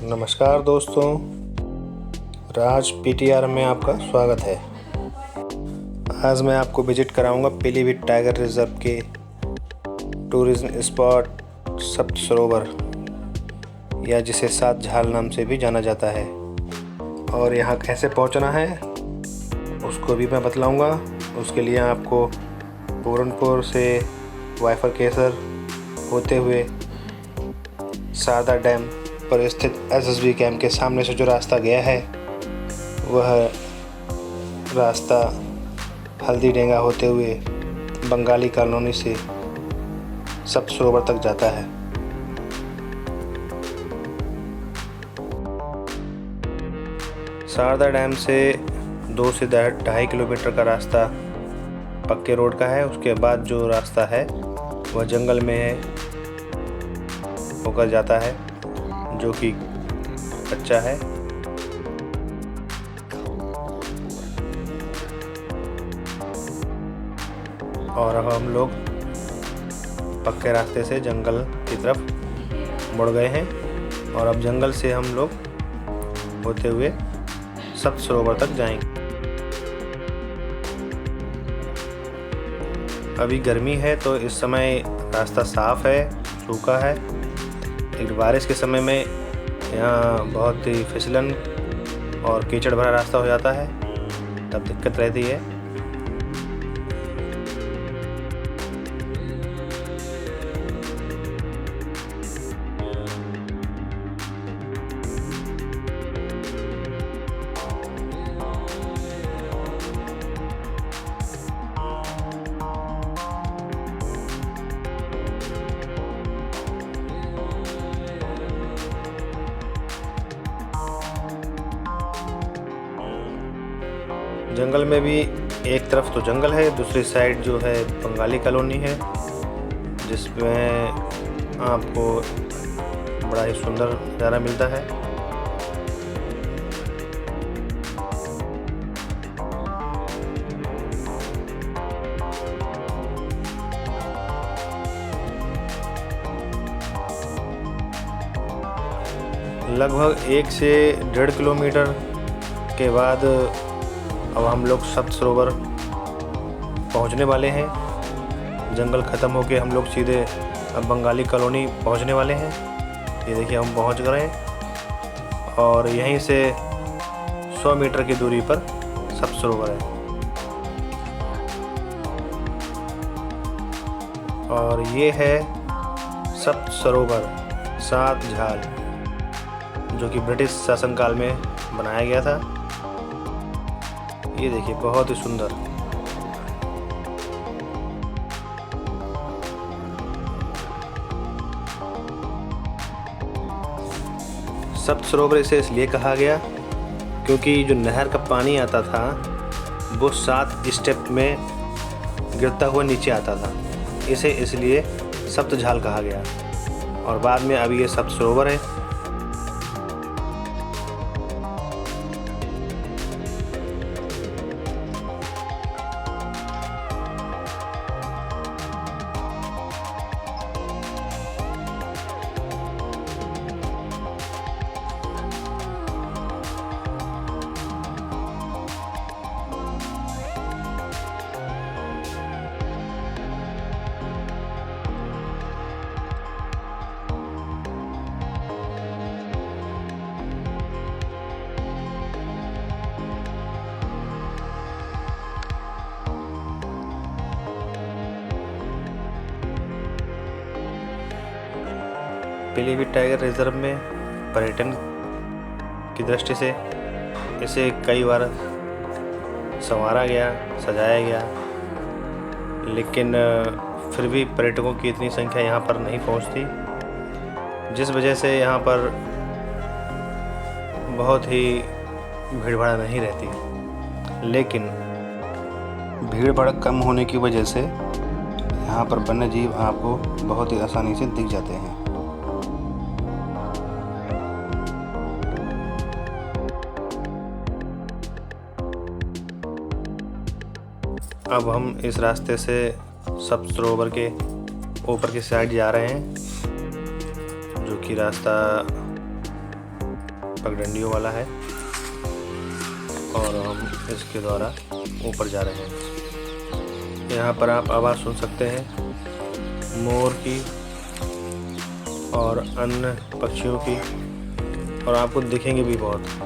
नमस्कार दोस्तों, राज पीटीआर में आपका स्वागत है। आज मैं आपको विजिट कराऊंगा पीलीभीत टाइगर रिजर्व के टूरिज्म स्पॉट सप्त सरोवर, या जिसे सात झाल नाम से भी जाना जाता है। और यहाँ कैसे पहुँचना है उसको भी मैं बतलाऊंगा। उसके लिए आपको पूरनपुर से वाइफर केसर होते हुए शारदा डैम पर स्थित एसएसबी कैंप के सामने से जो रास्ता गया है, वह रास्ता हल्दी डेंगा होते हुए बंगाली कॉलोनी से सप्त सरोवर तक जाता है। शारदा डैम से 2 से 2.5 किलोमीटर का रास्ता पक्के रोड का है। उसके बाद जो रास्ता है वह जंगल में होकर जाता है, जो कि कच्चा है। और अब हम लोग पक्के रास्ते से जंगल की तरफ मुड़ गए हैं और अब जंगल से हम लोग होते हुए सप्त सरोवर तक जाएंगे। अभी गर्मी है तो इस समय रास्ता साफ है, सूखा है। एक बारिश के समय में यहाँ बहुत ही फिसलन और कीचड़ भरा रास्ता हो जाता है, तब दिक्कत रहती है। जंगल में भी एक तरफ तो जंगल है, दूसरी साइड जो है बंगाली कॉलोनी है, जिसमें आपको बड़ा ही सुंदर नज़ारा मिलता है। लगभग 1 से 1.5 किलोमीटर के बाद अब हम लोग सप्त सरोवर पहुंचने वाले हैं। जंगल ख़त्म होके हम लोग सीधे अब बंगाली कॉलोनी पहुंचने वाले हैं। ये देखिए हम पहुंच गए हैं और यहीं से 100 मीटर की दूरी पर सप्त सरोवर है। और ये है सप्त सरोवर 7 झाल, जो कि ब्रिटिश शासनकाल में बनाया गया था। ये देखिए बहुत ही सुंदर। सप्त सरोवर इसे इसलिए कहा गया क्योंकि जो नहर का पानी आता था वो 7 स्टेप में गिरता हुआ नीचे आता था। इसे इसलिए सप्त झाल कहा गया और बाद में अभी ये सप्त सरोवर है। पीलीभीत टाइगर रिजर्व में पर्यटन की दृष्टि से इसे कई बार संवारा गया, सजाया गया, लेकिन फिर भी पर्यटकों की इतनी संख्या यहाँ पर नहीं पहुँचती, जिस वजह से यहाँ पर बहुत ही भीड़ भाड़ नहीं रहती। लेकिन भीड़ भाड़ कम होने की वजह से यहाँ पर वन्य जीव आपको बहुत ही आसानी से दिख जाते हैं। अब हम इस रास्ते से सप्त सरोवर के ऊपर की साइड जा रहे हैं, जो कि रास्ता पगडंडियों वाला है और हम इसके द्वारा ऊपर जा रहे हैं। यहाँ पर आप आवाज़ सुन सकते हैं मोर की और अन्य पक्षियों की, और आपको दिखेंगे भी बहुत।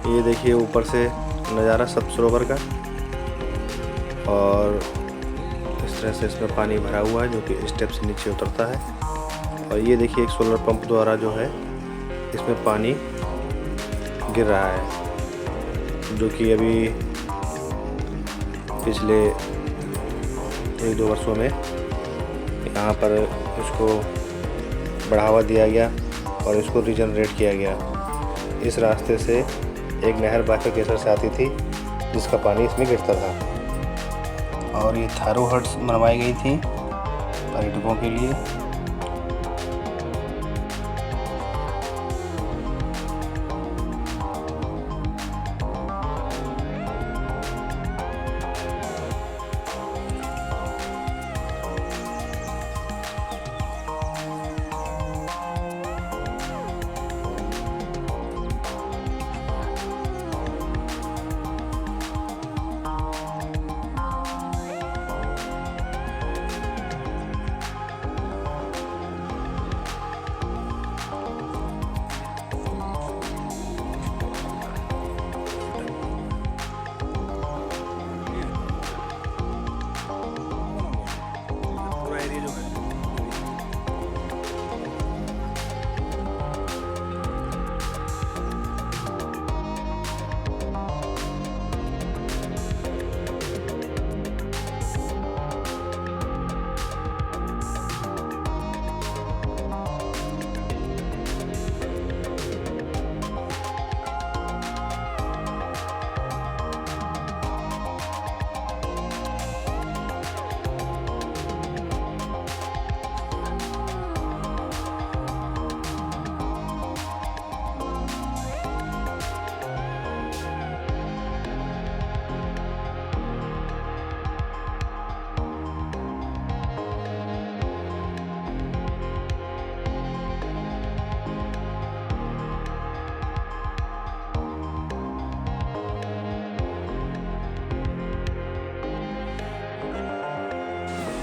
ये देखिए ऊपर से नज़ारा सब सरोवर का, और इस तरह से इसमें पानी भरा हुआ है जो कि स्टेप से नीचे उतरता है। और ये देखिए एक सोलर पंप द्वारा जो है इसमें पानी गिर रहा है, जो कि अभी पिछले 1-2 वर्षों में यहाँ पर इसको बढ़ावा दिया गया और इसको रीजनरेट किया गया। इस रास्ते से एक नहर बाइफरकेशन से आती थी जिसका पानी इसमें गिरता था, और ये थारू हट्स बनवाई गई थी पर्यटकों के लिए।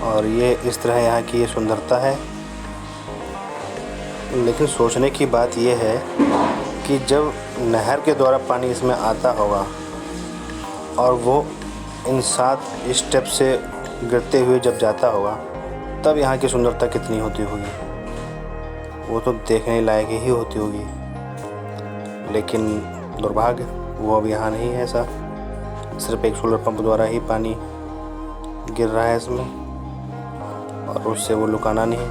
और ये इस तरह यहाँ की ये सुंदरता है। लेकिन सोचने की बात ये है कि जब नहर के द्वारा पानी इसमें आता होगा और वो इन 7 स्टेप से गिरते हुए जब जाता होगा, तब यहाँ की सुंदरता कितनी होती होगी, वो तो देखने लायक ही होती होगी। लेकिन दुर्भाग्य वो अब यहाँ नहीं है ऐसा। सिर्फ एक सोलर पंप द्वारा ही पानी गिर रहा है इसमें, और उससे वो लुकाना नहीं।